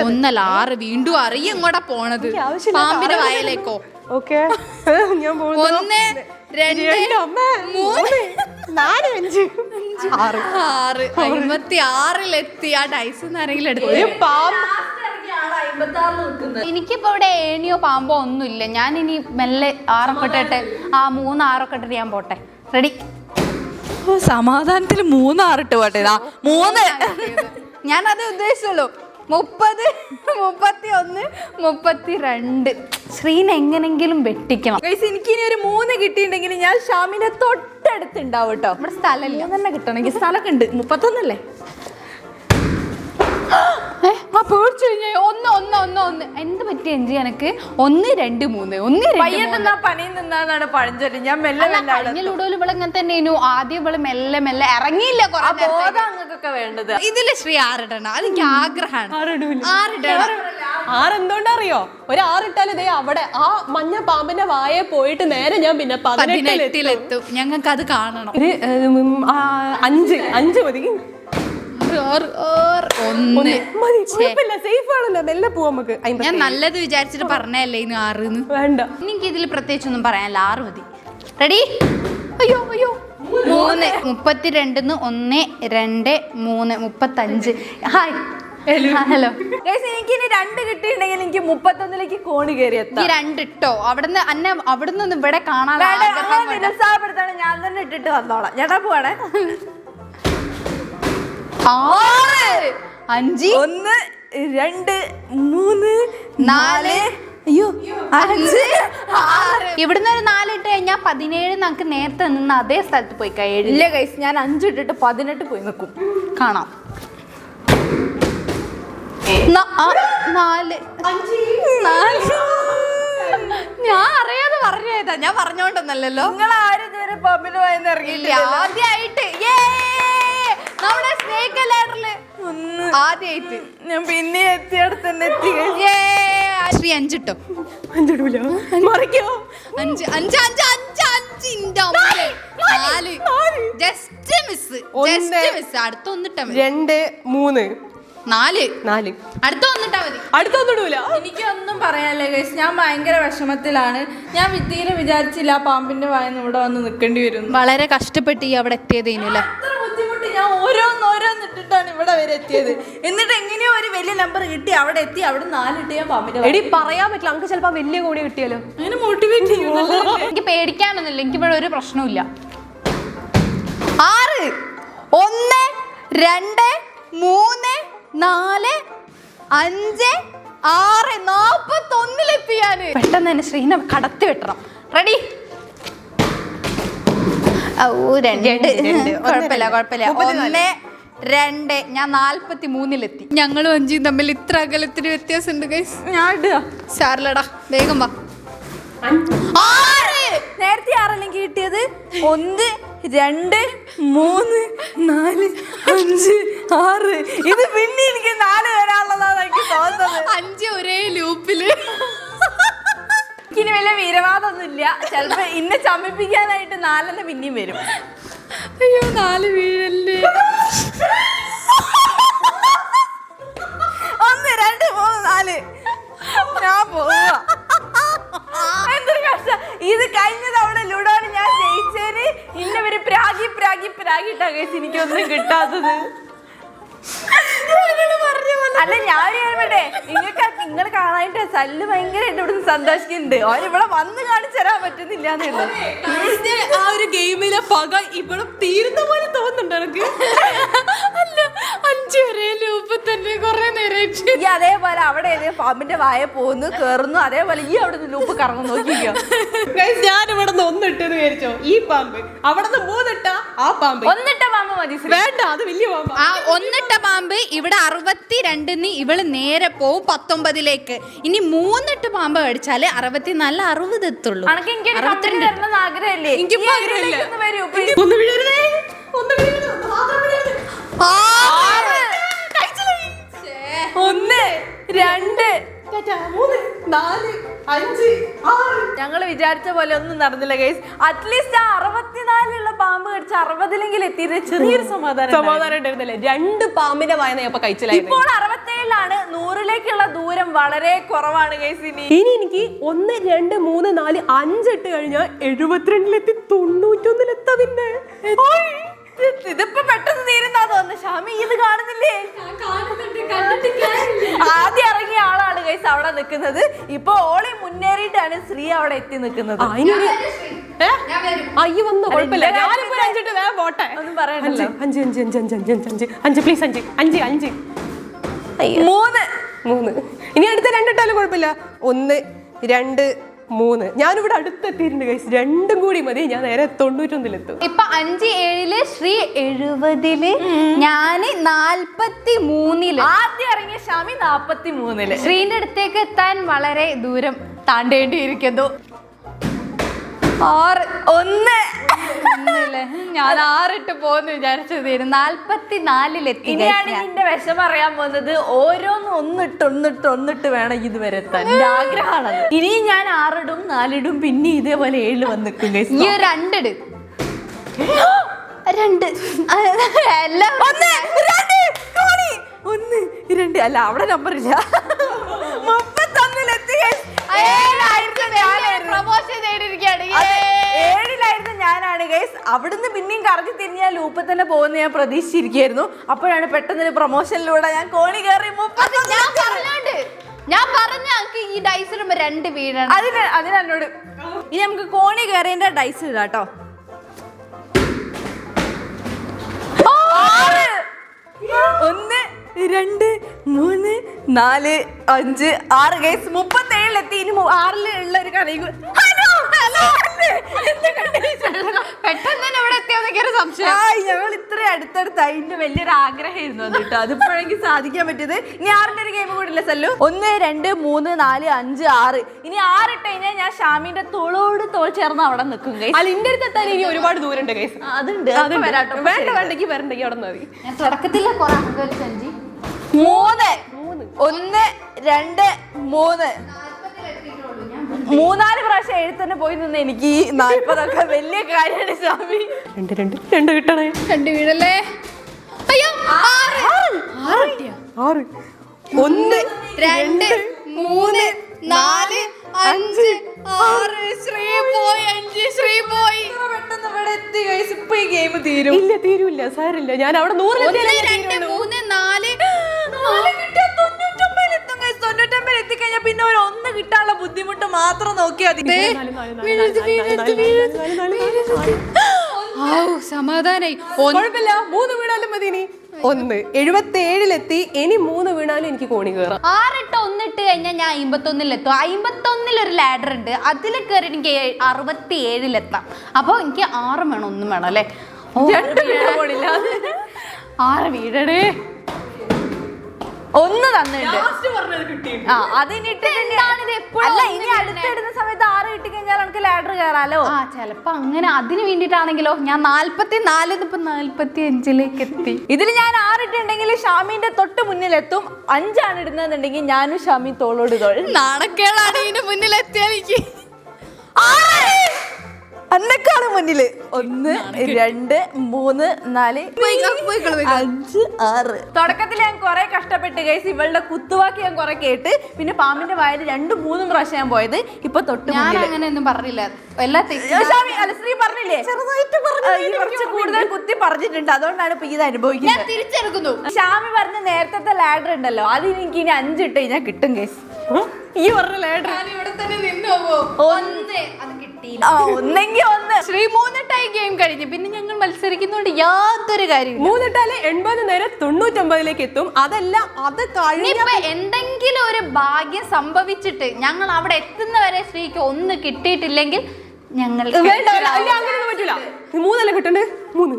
ഒന്നല്ല 6. വീണ്ടും അറിയും ഇങ്ങോട്ടാ പോണത്. പാമ്പിന്റെ വായലേക്കോ? ഓക്കെ ഞാൻ 1 2 3 4 5 6 56-ലെത്തി. ആ ഡൈസ് ആരെങ്കിലും എടുത്തു. എനിക്കിപ്പോ ഇവിടെ ഏണിയോ പാമ്പോ ഒന്നുമില്ല. ഞാൻ ഇനി മെല്ലെ 6 ഇട്ടിട്ട് 3 6 ഇട്ടിട്ട് ഞാൻ പോട്ടെ. റെഡി? സമാധാനത്തിൽ 3 6 ഇട്ട് പോട്ടെ. 3 ഞാനത് ഉദ്ദേശിച്ചുള്ളൂ. 30 31 32. ശ്രീനെ എങ്ങനെങ്കിലും വെട്ടിക്കണം. എനിക്ക് ഇനി ഒരു 3 കിട്ടിയിട്ടുണ്ടെങ്കിൽ ഞാൻ ഷാമിനെ തൊട്ടടുത്തുണ്ടാവും കേട്ടോ. നമ്മുടെ സ്ഥലമില്ല. തന്നെ കിട്ടണമെങ്കിൽ സ്ഥലമൊക്കെ ഉണ്ട്. 31 പേടിച്ചു കഴിഞ്ഞാൽ 1 എന്ത് പറ്റി എഞ്ചി എനക്ക്? 1 2 3 പയ്യൻ നിന്നാ പണിയിൽ നിന്നാണ് പഴഞ്ചൊല്ലി. ഞാൻ മെല്ലെ കഴിഞ്ഞ ലൂഡോയിൽ ഇവിടെ ഇങ്ങനെ തന്നെ. ആദ്യം ഇവിടെ മെല്ലെ ഇറങ്ങിയില്ല. അങ്ങക്കൊക്കെ വേണ്ടത്. ഇതില് ശ്രീ 6 ഇടണം. അതെനിക്ക് ആഗ്രഹമാണ്. 6 എന്തുകൊണ്ടറിയോ? ഒരു 6 ഇട്ടാൽ ഇതേ അവിടെ ആ മഞ്ഞ പാമ്പിന്റെ വായെ പോയിട്ട് നേരെ ഞാൻ പിന്നെ 18-ലെത്തും. ഞങ്ങൾക്ക് അത് കാണണം. 5 മതി. 1 സേഫ് ആണല്ലോ. മെല്ലെ പോവാ നമുക്ക്. ഞാൻ നല്ലത് വിചാരിച്ചിട്ട് പറഞ്ഞല്ലേ ഇന്ന് 6 വേണ്ട. എനിക്ക് ഇതിൽ പ്രത്യേകിച്ചൊന്നും പറയാനില്ല. 6 മതി. റെഡി? അയ്യോ 3 32 1 2 3 35. Hi hello. എനിക്ക് ഇനി 2 കിട്ടിയിട്ടുണ്ടെങ്കിൽ എനിക്ക് 31-ലേക്ക് കോണി കയറി എത്താം. 2 ഇട്ടോ. അവിടുന്ന് ഇവിടെ കാണാൻ നിരുത്സാഹപ്പെടുത്താണ്. ഞാൻ തന്നെ ഇട്ടിട്ട് വന്നോളാം. ചേട്ടാ പോവാണേ. 6 5 1 2 3 4 അയ്യോ 5 6. ഇവിടുന്ന് ഒരു 4 ഇട്ട് കഴിഞ്ഞാൽ 17 നമുക്ക് നേരത്തെ നിന്ന് അതേ സ്ഥലത്ത് പോയി 7. ഇല്ല ഗൈസ്, ഞാൻ 5 ഇട്ടിട്ട് 18 പോയി നിൽക്കും. കാണാം. 4 ഞാൻ അറിയാതെ പറഞ്ഞതാ. ഞാൻ പറഞ്ഞോണ്ടൊന്നല്ലോ. നിങ്ങൾ ആരും ഇതുവരെ പമ്പിന് പോയെന്ന് ഇറങ്ങിയില്ല. ആദ്യമായിട്ട് നമ്മുടെ സ്നേക്ക് ലാഡറില് ആദ്യമായിട്ട് ഞാൻ പിന്നെ എത്തിയടുത്ത് തന്നെ എത്തി. ശ്രീ 5 ഇട്ടോ. 5 ഇടൂല. മറിക്കോ? 5 5 5 5 5 4 ജസ്റ്റ് മിസ്. അടുത്ത 1 ഇട്ടാ മതി. 2 3 4 അടുത്ത 1 ഇട്ടാ മതി. അടുത്ത 1 ഇടൂല. എനിക്കൊന്നും പറയാനില്ല ഗൈസ്. ഞാൻ ഭയങ്കര വിഷമത്തിലാണ്. ഞാൻ വിദ്യയില് വിചാരിച്ചില്ല ആ പാമ്പിന്റെ വായന്ന് ഇവിടെ വന്ന് നിൽക്കേണ്ടി വരും. വളരെ കഷ്ടപ്പെട്ട് ഈ അവിടെ എത്തിയതേനല്ലേ. അത്ര ബുദ്ധിമുട്ട്. ഞാൻ ഓരോന്നിട്ടിട്ടാണ് ഇവിടെ വരെ എത്തിയത്. എന്നിട്ട് എങ്ങനെയോ ഒരു വലിയ നമ്പർ കിട്ടി. അവിടെ എത്തി. അവിടെ 4 ഇട്ട് ഞാൻ പാമ്പിന്റെ എടി പറയാൻ പറ്റില്ല. നമുക്ക് ചിലപ്പോ വലിയ കോണി കിട്ടിയാലോ. അങ്ങനെ മോട്ടിവേറ്റ് ചെയ്യുമല്ലോ. എനിക്ക് പേടിക്കാനൊന്നുമില്ല. എനിക്ക് ഇവിടെ ഒരു പ്രശ്നമില്ല. 6 1 2 3 4 5 6 41-ലെത്തിയാന്. പെട്ടെന്ന് തന്നെ ശ്രീനെ കടത്തി വെട്ടണം. റെഡി? രണ്ട് കുഴപ്പമില്ല കുഴപ്പമില്ല 1 2 ഞാൻ 43-ലെത്തി. ഞങ്ങളും 5 തമ്മിൽ ഇത്ര അകലത്തിന് വ്യത്യാസമുണ്ട് ഗൈസ്. ഞാൻ ഇടുക. സാറിലടാ വേഗം വാ. 6 നേരത്തെ 6 അല്ലെങ്കിൽ കിട്ടിയത്. 1 2 3 4 5 6. ഇത് പിന്നെ എനിക്ക് 4 വരാനുള്ളതാണ് എനിക്ക് തോന്നുന്നത്. 5 ഒരേ ലൂപ്പില്. ഇനി വലിയ വീരവാദമൊന്നും ഇല്ല. ചിലപ്പോ ഇന്നെ ചമ്മിപ്പിക്കാനായിട്ട് 4 പിന്നെയും വരും. അയ്യോ 4 വീഴല്ലേ. 1 2 3 4. ഞാൻ പോവാ. എന്തൊരു കഷ്ടം. ഇത് കഴിഞ്ഞ തവണ ലുഡോന് ഞാൻ ജയിച്ചേന് ഇന്നവര് പ്രാഗിട്ടാ കേസ് എനിക്കൊന്നും കിട്ടാത്തത്. അല്ല ഞാൻ പറയട്ടെ, നിങ്ങൾ കാണാനായിട്ട് സല്ല് ഭയങ്കരമായിട്ട് ഇവിടുന്ന് സന്തോഷിക്കുന്നുണ്ട്. ഓൻ ഇവിടെ വന്ന് കാണിച്ചു തരാൻ പറ്റുന്നില്ല എന്നുള്ളൂ. ആ ഒരു ഗെയിമിലെ പക ഇവിടെ തീരുന്ന പോലെ തോന്നുന്നുണ്ട് എനിക്ക്. അല്ല 5 ഒരേ ലൂപ്പ് തന്നെ കൊറേ നേരം. ഈ അതേപോലെ അവിടെ പാമ്പിന്റെ വായ പോകുന്നു കേറുന്നു, അതേപോലെ ഈ അവിടെ നിന്ന് ലൂപ്പ് കറങ്ങും നോക്കിക്കോ. ഞാൻ ഇവിടെ നിന്ന് 1 ഇട്ടെന്ന് വിചാരിച്ചോ. ഈ പാമ്പ് അവിടെ നിന്ന് 3 ഇട്ടാ ആ പാമ്പ് 1 ഇട്ട പാമ്പ് മതി. വേണ്ട, അത് വലിയ പാമ്പ്. ആ 1 ഇട്ട പാമ്പ് ഇവിടെ 62 ഇവള് നേരെ പോവും 19-ലേക്ക്. ഇനി 3 ഇട്ട് പാമ്പ് കടിച്ചാല് 64 60 എത്തുള്ളൂ. ആഗ്രഹമില്ലേ? എനിക്കിപ്പോ ആഗ്രഹമില്ല. ഒന്ന് വീഴരുതേ, ഒന്ന് വീഴരുത്, ഒന്ന് മാത്രം വീഴരുത്. 1 2 3 4 5 6. ഞങ്ങള് വിചാരിച്ച പോലെ ഒന്നും നടന്നില്ല ഗൈസ്. അറ്റ്ലീസ്റ്റ് ആ 64 പാമ്പ് കടിച്ച് 60-ലെങ്കിലും എത്തിയിട്ട് ചെറിയൊരു സമാധാനം ഉണ്ടായിരുന്നില്ലേ? 2 പാമ്പിന്റെ വായന ഞാൻ കഴിച്ചില്ലായിരുന്നു. ഇപ്പോൾ 67-ലാണ്. 100-ലേക്കുള്ള ദൂരം വളരെ കുറവാണ് ഗൈസ്. ഇനി എനിക്ക് 1 2 3 4 5 ഇട്ട് കഴിഞ്ഞാൽ 72-ലെത്തി 91-ലെത്താ. പിന്നെ ഇതിപ്പോ പെട്ടെന്ന് തീരുന്നാ തോന്നുന്നു. ഷാമി ഇത് കാണുന്നില്ലേ? ആദ്യം ഇറങ്ങിയ ആളാണ് ഗൈസ് അവിടെ നിൽക്കുന്നത്. ഇപ്പൊ ഓളി മുന്നേറിയിട്ടാണ് ശ്രീ അവിടെ എത്തി നിൽക്കുന്നത്. അയ്യോ വന്നു, കുഴപ്പമില്ല. ഞാനിപ്പോ 5 ഇട്ട് വേഗം പോട്ടെ. ഒന്നും പറയണ്ടല്ലോ. 5 5 5 5 5 5 പ്ലീസ് 5 5 5 3. ഇനി അടുത്ത 2 ഇട്ടാലും കുഴപ്പമില്ല. 1 2 3. ഞാനിവിടെ അടുത്തെത്തിയിട്ടുണ്ട് ഗൈസ്. 2 കൂടി മതി, ഞാൻ നേരെ 91-ലെത്തും. ഇപ്പൊ 5 7 ശ്രീ 70-ല്, ഞാന് 43-ല്. ആദ്യം ഇറങ്ങിയ ഷാമി 43-ല്. ശ്രീന്റെ അടുത്തേക്ക് എത്താൻ വളരെ ദൂരം താണ്ടേണ്ടിയിരിക്കുന്നു. 6 ഞാൻ 6 ഇട്ട് പോന്ന് വിചാരിച്ചത് 44-ലെത്തി. ഇനിയാണ് ഇതിന്റെ വിഷം അറിയാൻ പോകുന്നത്. ഓരോന്ന് ഒന്നിട്ട് വേണം ഇതുവരെ എത്താൻ. എന്റെ ആഗ്രഹമാണ്. ഇനിയും ഞാൻ 6 ഇടും 4 ഇടും, പിന്നെ ഇതേപോലെ 7 വന്ന് നിൽക്കും. ഈ 2 ഇട്. 2 എല്ലാം 1 2 അല്ല, അവിടെ നമ്പർ ഇല്ല. 31-ലെത്തി. 7-ലായിരുന്നു ഞാനാണ് ഗൈസ്. അവിടുന്ന് പിന്നെയും കറങ്ങി തിരിഞ്ഞാൽ ലൂപ്പ് തന്നെ പോകുന്ന ഞാൻ പ്രതീക്ഷിച്ചിരിക്കുന്നു. അപ്പോഴാണ് പെട്ടെന്ന് പ്രൊമോഷനിലൂടെ ഞാൻ കോണി കയറി. ഞാൻ പറഞ്ഞ ഈ ഡൈസ് ഇടുമ്പോ 2 വീഴണം. അതിനോട് ഇനി നമുക്ക് കോണി കയറിയതിന്റെ ഡൈസ് ഇടാം കേട്ടോ. 1 2 3 4 5 6 ഗൈസ് 37-ലെത്തി. ഇനി 6-ലുള്ള ഒരു കഥയും പെട്ടെന്ന് തന്നെ ഇവിടെ എത്തിയാൽ സംശയം. ഞങ്ങൾ ഇത്ര അടുത്തടുത്തായി. അതിന്റെ വലിയൊരു ആഗ്രഹമായിരുന്നു അത് കേട്ടോ. അതിപ്പോഴെങ്കിൽ സാധിക്കാൻ പറ്റിയത്. ഇനി 6-ന്റെ ഒരു ഗെയിം കൂടി ഇല്ല സല്ലു. 1 2 3 4 5 6. ഇനി 6 ഇട്ട് കഴിഞ്ഞാൽ ഞാൻ ഷാമിന്റെ തോളോട് തോൾ ചേർന്ന് അവിടെ നിൽക്കും ഗൈസ്. അല്ല, ഇന്റെ അടുത്ത് എത്താൻ ഇനി ഒരുപാട് ദൂരം ഉണ്ട് ഗൈസ്. അതുണ്ട്. വരാട്ടോ. വേണ്ടെങ്കിൽ വരണ്ടെങ്കിൽ അവിടെ മതി. ഞാൻ തുടക്കത്തിലെ 3 1 2 3 3-4 പ്രാവശ്യം എഴുത്തന്നെ പോയി നിന്ന് എനിക്ക് ഈ 40 വലിയ കാര്യമാണ് ഷാമി. 2 കിട്ടണേ. 2 വീഴല്ലേ. അയ്യോ 6 1 2 3 4 5 6. ശ്രീ പോയി. 5 ശ്രീ പോയി. പെട്ടെന്ന് ഇവിടെ എത്തി ഗൈസ്. ഇപ്പൊ ഈ ഗെയിം തീരും. ഇല്ല, തീരൂല്ല. സാരില്ല, ഞാൻ അവിടെ 100 2 3 4 കിട്ടിയാൽ 99-ലെത്തും ഗൈസ്. 99 എത്തിക്കഴിഞ്ഞാൽ പിന്നെ ഒരു 1 കിട്ടാനുള്ള ബുദ്ധിമുട്ട് മാത്രം നോക്കിയാൽ മതി. സമാധാനായി. 3 വീടാലും മതി. ഇനി 1 77-ലെത്തി. ഇനി 3 വീണാലും എനിക്ക് കോണി കയറാം. 6 ഇട്ട് 1 ഇട്ട് കഴിഞ്ഞാൽ ഞാൻ 51-ലെത്തും. 51-ൽ ഒരു ലാഡർ ഉണ്ട്, അതിൽ കയറി എനിക്ക് 67-ലെത്താം. അപ്പൊ എനിക്ക് 6 വേണം, 1 വേണം അല്ലേ? 6 വീടടേ. 1 തന്നിട്ടുണ്ട്. അല്ല, ഇനി അടുത്തിടുന്ന സമയത്ത് 6 കിട്ടി കഴിഞ്ഞാൽ നമുക്ക് ലാഡർ കയറാലോ. ചെലപ്പോ അങ്ങനെ അതിന് വേണ്ടിട്ടാണെങ്കിലോ. ഞാൻ 44 ഇപ്പൊ 45-ലേക്ക് എത്തി. ഇതിൽ ഞാൻ 6 ഇട്ടുണ്ടെങ്കിൽ ഷാമിന്റെ തൊട്ട് മുന്നിലെത്തും. 5 ആണ് ഇടുന്നുണ്ടെങ്കിൽ ഞാനും ഷാമി തോളോട് തോൾ. നാണക്കേടാണ് ഇതിന് മുന്നിലെത്തിയാൽ എനിക്ക്. അന്നേക്കാളും മുന്നില് 1 2 3 4 5 6. തുടക്കത്തിൽ ഞാൻ കുറെ കഷ്ടപ്പെട്ട് ഗൈസ്. ഇവളുടെ കുത്തുവാക്കി ഞാൻ കുറെ കേട്ട്, പിന്നെ പാമ്പിന്റെ വായിൽ 2 3 പ്രാവശ്യം ഞാൻ പോയത്. ഇപ്പൊ തൊട്ട് ഞാൻ അങ്ങനെ ഒന്നും പറഞ്ഞില്ല. ശ്രീ പറഞ്ഞില്ലേ, കുറച്ച് കൂടുതൽ കുത്തി പറഞ്ഞിട്ടുണ്ട്. അതുകൊണ്ടാണ് ഇപ്പൊ ഇത് അനുഭവിക്കുന്നത്. തിരിച്ചെടുക്കുന്നു. ഷാമി പറഞ്ഞ നേരത്തെ ലാഡർ ഉണ്ടല്ലോ, അത് എനിക്ക് ഇനി 5 ഇട്ട് കഴിഞ്ഞാൽ കിട്ടും ഗൈസ്. ഈ പറഞ്ഞ ലാഡർ ഇവിടെ തന്നെ നിന്നു അത് കിട്ടിയില്ല. ഒന്നെങ്കിൽ 1. ശ്രീ 3 ഇട്ടായി ഗെയിം കഴിഞ്ഞു. പിന്നെ ഞങ്ങൾ മത്സരിക്കുന്നോണ്ട് യാതൊരു കാര്യം. 3 ഇട്ടാല് 80 നേരെ 99-ലേക്ക് എത്തും. അതല്ല, അത് കഴിഞ്ഞ എന്തെങ്കിലും ഒരു ഭാഗ്യം സംഭവിച്ചിട്ട് ഞങ്ങൾ അവിടെ എത്തുന്നവരെ ശ്രീക്ക് 1 കിട്ടിയിട്ടില്ലെങ്കിൽ ഞങ്ങൾ പറ്റൂല. 3 കിട്ടണ്ടേ? 3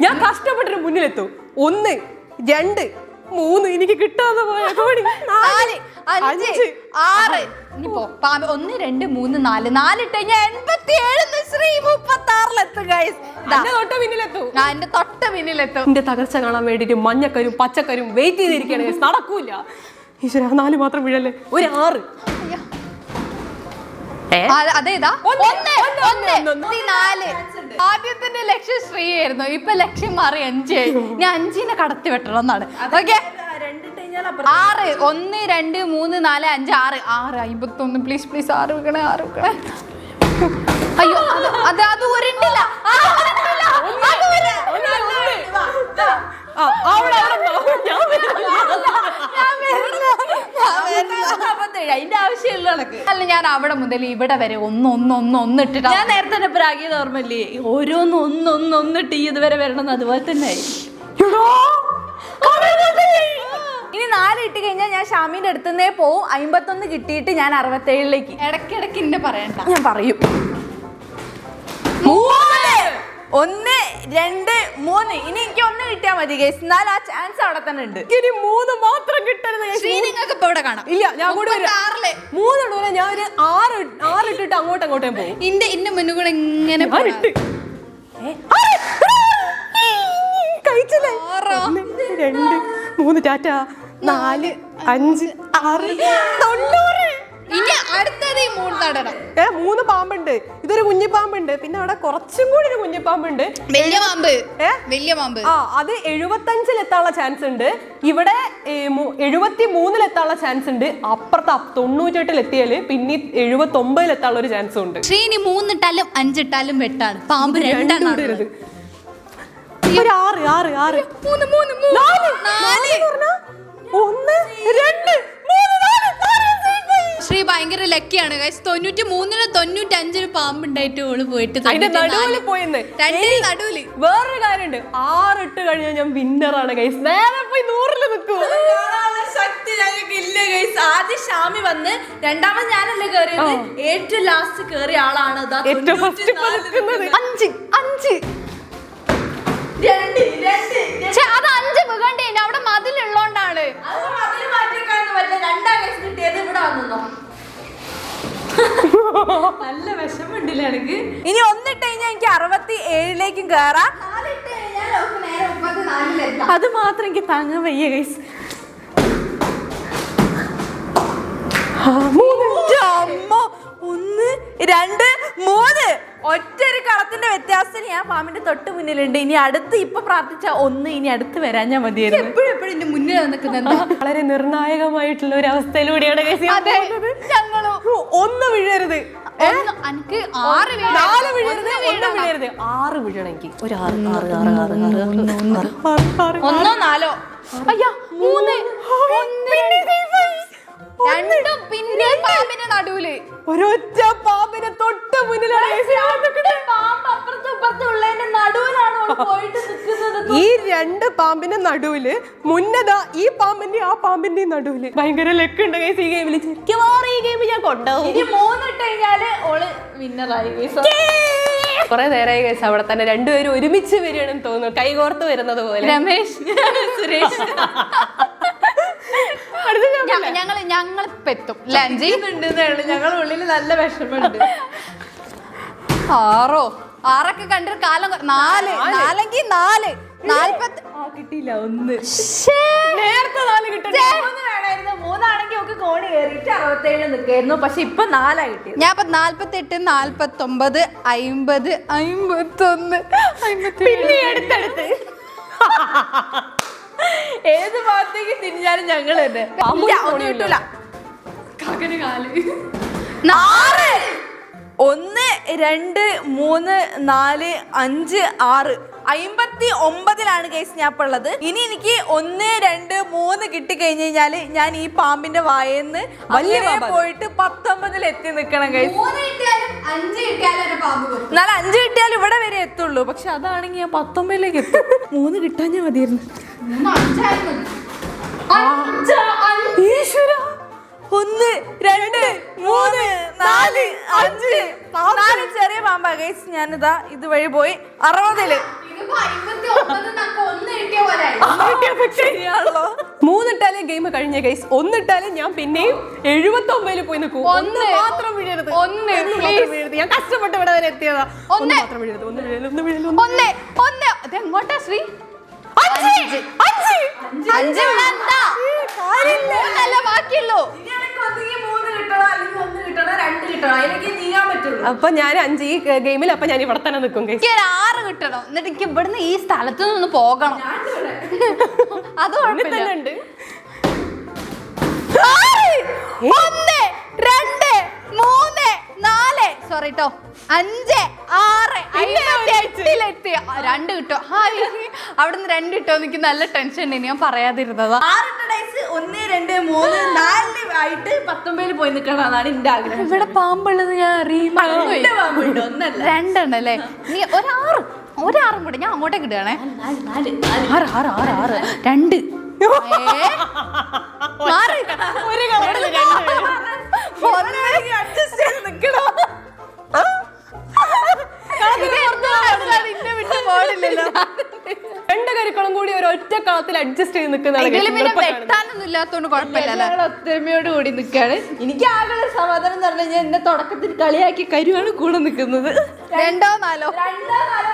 ഞാൻ കഷ്ടപ്പെട്ടിട്ട് മുന്നിലെത്തും. 1 2 3 എനിക്ക് കിട്ടാതെ പോയ 4 5 6. ഇനിയിപ്പോ 1 2 3 4 ഇട്ട് കഴിഞ്ഞാൽ 87 ശ്രീ 36-ലെത്തും ഗൈസ്. എന്റെ തൊട്ട് പിന്നിലെത്തും. എന്റെ തകർച്ച കാണാൻ വേണ്ടിട്ട് മഞ്ഞക്കരും പച്ചക്കരും വെയിറ്റ് ചെയ്തിരിക്കണേ. നടക്കൂല. ഈശ്വര, 4 മാത്രം വീഴല്ലേ. ഒരു 6. അതേതാ? 4. ആദ്യത്തിന്റെ ലക്ഷ്യം ശ്രീ ആയിരുന്നു, ഇപ്പൊ ലക്ഷ്യം മാറി 5 ആയി. ഞാൻ 5-നെ കടത്തി വെട്ടണം എന്നാണ്. ഓക്കെ, 6 1 2 3 4 5 6 51. പ്ലീസ് 6 വെക്കണേ, 6 വെക്കണേ. അയ്യോ, അത് ഉരുണ്ടില്ല. അതിന്റെ ആവശ്യമുള്ള കണക്ക് അല്ല. ഞാൻ അവിടെ മുതൽ ഇവിടെ വരെ 1 ഇട്ടിട്ട് ഞാൻ നേരത്തെ തന്നെ പ്രാഗിയത് ഓർമ്മല്ലേ, ഓരോന്ന് 1 ഇട്ട് ഇതുവരെ വരണം. അതുപോലെ തന്നെ ഇനി 4 ഇട്ട് കഴിഞ്ഞാൽ ഞാൻ ഷാമിന്റെ അടുത്തുനിന്നേ പോവും. 51 കിട്ടിയിട്ട് ഞാൻ 67-ലേക്ക്. ഇടയ്ക്കിടയ്ക്ക് ഇന്നെ പറയണ്ട, ഞാൻ പറയും. 1 2 3. ഇനി എനിക്ക് 1 കിട്ടിയാൽ മതി ഗൈസ്. എന്നാൽ ആ ചാൻസ് അവിടെ തന്നെ ഉണ്ട്. ഇനി 3 മാത്രം കിട്ടരുത്. നിങ്ങൾക്ക് ഇപ്പൊ ഇവിടെ കാണാം. ഇല്ല, ഞാൻ കൂടെ 3 ഇടൂല. ഞാൻ ഒരു 6 ഇട്ടിട്ട് അങ്ങോട്ടും പോകും. ഇന്റെ മുന്നിൽ കൂടെ ഇങ്ങനെ കഴിച്ചില്ലേ? 2 3 ടാറ്റ 4 5 6 90. ഇനി അടുത്തത് 3 നടണം. 3 പാമ്പുണ്ട്. ഇതൊരു കുഞ്ഞിപ്പാമ്പുണ്ട്. പിന്നെ അവിടെ കുറച്ചും കൂടി ഒരു കുഞ്ഞിപ്പാമ്പുണ്ട്. വലിയ പാമ്പ്. അത് 75-ലെത്താനുള്ള ചാൻസ് ഉണ്ട്. ഇവിടെ 73-ലെത്താനുള്ള ചാൻസ് ഉണ്ട്. അപ്പുറത്ത് 98-ലെത്തിയാല് പിന്നെ 79-ലെത്താനുള്ള ഒരു ചാൻസും ഉണ്ട്. ശ്രീനി 3 ഇട്ടാലും 5 ഇട്ടാലും വെട്ടാണ്. പാമ്പ് 2 എണ്ണം. ഒരു 6 4 ശ്രീ ഭയങ്കര ലക്കിയാണ്. 93-ന് 95-ന് പാമ്പ് ഉണ്ടായിട്ട് ഓള് പോയിട്ട് നടുവില്. വേറൊരു കാര്യമുണ്ട്, 6 ഇട്ട് കഴിഞ്ഞാൽ ഞാൻ വിന്നറാണ് ഗൈസ്. നേരെ പോയി 100-ല് നിൽക്കും. ശക്തി ഞങ്ങൾക്ക് ഇല്ല ഗൈസ്. ആദ്യം ഷാമി വന്ന്, രണ്ടാമത് ഞാനല്ലേ കേറിയത്. ഏറ്റവും ലാസ്റ്റ് കേറിയ ആളാണ് ഏറ്റവും ഫസ്റ്റ് 5 അത് 5 വീകണ്ടേ. അവിടെ മതിലുള്ളോണ്ടാണ്. നല്ല വിഷമുണ്ടല്ലേ എനിക്ക്. ഇനി 1 ഇട്ട് കഴിഞ്ഞാൽ എനിക്ക് 67-ലേക്കും കേറാം. അത് മാത്രം എനിക്ക് താങ്ങാൻ വയ്യ ഗൈസ്. 1 2 3. ഒറ്റൊരു കളത്തിന്റെ വ്യത്യാസത്തിന് ഞാൻ പാമ്പിന്റെ തൊട്ട് മുന്നിലുണ്ട്. ഇനി അടുത്ത് ഇപ്പൊ പ്രാർത്ഥിച്ച 1 ഇനി അടുത്ത് വരാൻ ഞാൻ മതിയായിരുന്നു. എപ്പോഴും എന്റെ മുന്നിൽ നിൽക്കുന്നത് വളരെ നിർണായകമായിട്ടുള്ള ഒരു അവസ്ഥയിലൂടെയാണ് ഞങ്ങളും. 1 വീഴരുത്. എനിക്ക് 6 4 വീഴരുത്. 1 വീഴരുത്. 6 വീഴണമെങ്കിൽ ഒരു 6 1 4. അയ്യാ 3 1 രണ്ടും പിന്നെ പാമ്പിന്റെ നടുവില് ഒരൊറ്റ പാമ്പിനെ തൊട്ട് മുന്നിലാണ് പാമ്പ് അപ്പുറത്തും ഇപ്പുറത്തും ഉള്ളതിന്റെ നടുവിലാണ് അവള് പോയിട്ട് നിൽക്കുന്നത്. ഈ രണ്ട് പാമ്പിന്റെ നടുവില് മുന്നതാ ഈ പാമ്പിന്റെ ആ പാമ്പിന്റെ നടുവില് ഭയങ്കര ലക്കുണ്ട് ഗൈസ് ഈ ഗെയിമിൽ. ഈ ഗെയിം ഞാൻ കൊണ്ടുപോകും. ഇനി 3 ഇട്ട് കഴിഞ്ഞാല് ഓള് വിന്നറായി. കുറെ നേരമായി ഗൈസ് അവിടെ തന്നെ രണ്ടുപേരും ഒരുമിച്ച് വരികയാണെന്ന് തോന്നുന്നു, കൈകോർത്ത് വരുന്നത് പോലെ. രമേശ് സുരേഷ് ഞങ്ങൾ പെത്തും ലഞ്ചി ഞങ്ങളുടെ ഉള്ളിൽ നല്ല വിഷമമുണ്ട്. 6 കണ്ടിട്ട് കാലം 4 4 കിട്ടിയില്ല 1. നേരത്തെ 4 കിട്ടണ്ടേ? 3 വേണമായിരുന്നു. 3 ആണെങ്കിൽ ഒക്കെ കോണി കയറിയിട്ട് 67 നിൽക്കായിരുന്നു. പക്ഷെ ഇപ്പൊ 4 കിട്ടിയത്. ഞാൻ 48 49 50 51 പിന്നെ അടുത്തടുത്ത് ഏത് ഭാഗത്തേക്ക് തിരിഞ്ഞാലും ഞങ്ങൾ തന്നെ. ഒന്നും കിട്ടൂല. 6 1 2 3 4 5 6 59 ഗൈസ് ഞാൻ ഇപ്പൊ ഉള്ളത്. ഇനി എനിക്ക് 1 2 3 കിട്ടിക്കഴിഞ്ഞ് കഴിഞ്ഞാല് ഞാൻ ഈ പാമ്പിന്റെ വായന്ന് വലിയ പോയിട്ട് 19 എത്തി നിക്കണം ഗൈസ്. 5 കിട്ടിയാലും ഇവിടെ വരെ എത്തുള്ളൂ. പക്ഷെ അതാണെങ്കിൽ ഞാൻ 19 എത്തും. 3 കിട്ടാൻ ഞാൻ മതിയായിരുന്നു. 1 2 3 4 5 4 ചെറിയ പാമ്പാ ഗൈസ്. ഞാനിതാ ഇതുവഴി പോയി 60. 3 ഇട്ടാലേ ഗെയിം കഴിഞ്ഞ ഗൈസ്. 1 ഇട്ടാലേ ഞാൻ പിന്നെയും 79 പോയി നിൽക്കും. 1 മാത്രം വീഴരുത്. ഞാൻ കഷ്ടപ്പെട്ട് ഇവിടെ വരെ എത്തിയതാ. 1 മാത്രം വീഴരുത്. 1 വീഴരുത്. അതെങ്ങോട്ടാ ശ്രീ? 5 ബാക്കിയുള്ളൂ. അപ്പൊ ഞാൻ 5 ഈ ഗെയിമിൽ അപ്പൊ ഞാൻ ഇവിടെ തന്നെ നിൽക്കും ഗൈസ്. എനിക്ക് 6 കിട്ടണം. എന്നിട്ട് എനിക്ക് ഇവിടുന്ന് ഈ സ്ഥലത്ത് നിന്ന് പോകണം. അത് കുഴപ്പമില്ല. 1 2 3 4 സോറി ട്ടോ 5 6 58 2 കിട്ടോ. അവിടുന്ന് 2 കിട്ടോ. എനിക്ക് നല്ല ടെൻഷൻ ഉണ്ട്. ഞാൻ പറയാതിരുന്നതാ. 1 2 3 4 ആയിട്ട് 19 പോയി നിൽക്കണമെന്നാണ് എന്റെ ആഗ്രഹം. ഇവിടെ പാമ്പുള്ളത് ഞാൻ അറിയുമ്പോ 2 അല്ലേ? നീ ഒരാറും കൂടെ ഞാൻ അങ്ങോട്ടേക്ക് ഇടുകയാണേ. 6 2 മാറി അഡ്ജസ്റ്റ് ചെയ്ത് നിൽക്കണോ? പോടില്ലല്ലോ. 2 കരുക്കളും കൂടി ഒരു ഒറ്റ കളത്തിൽ അഡ്ജസ്റ്റ് ചെയ്ത് നിൽക്കുന്നതാണ്. വെട്ടാനൊന്നും ഇല്ലാത്തോണ്ട് കുഴപ്പമില്ലല്ലോ. ഒത്തൊരുമയോട് കൂടി നിൽക്കാണ്. എനിക്ക് ആകെ സമാധാനം എന്ന് പറഞ്ഞു കഴിഞ്ഞാൽ എന്നെ തുടക്കത്തിൽ കളിയാക്കി കരുവാണ് കൂടെ നിൽക്കുന്നത്. 2 4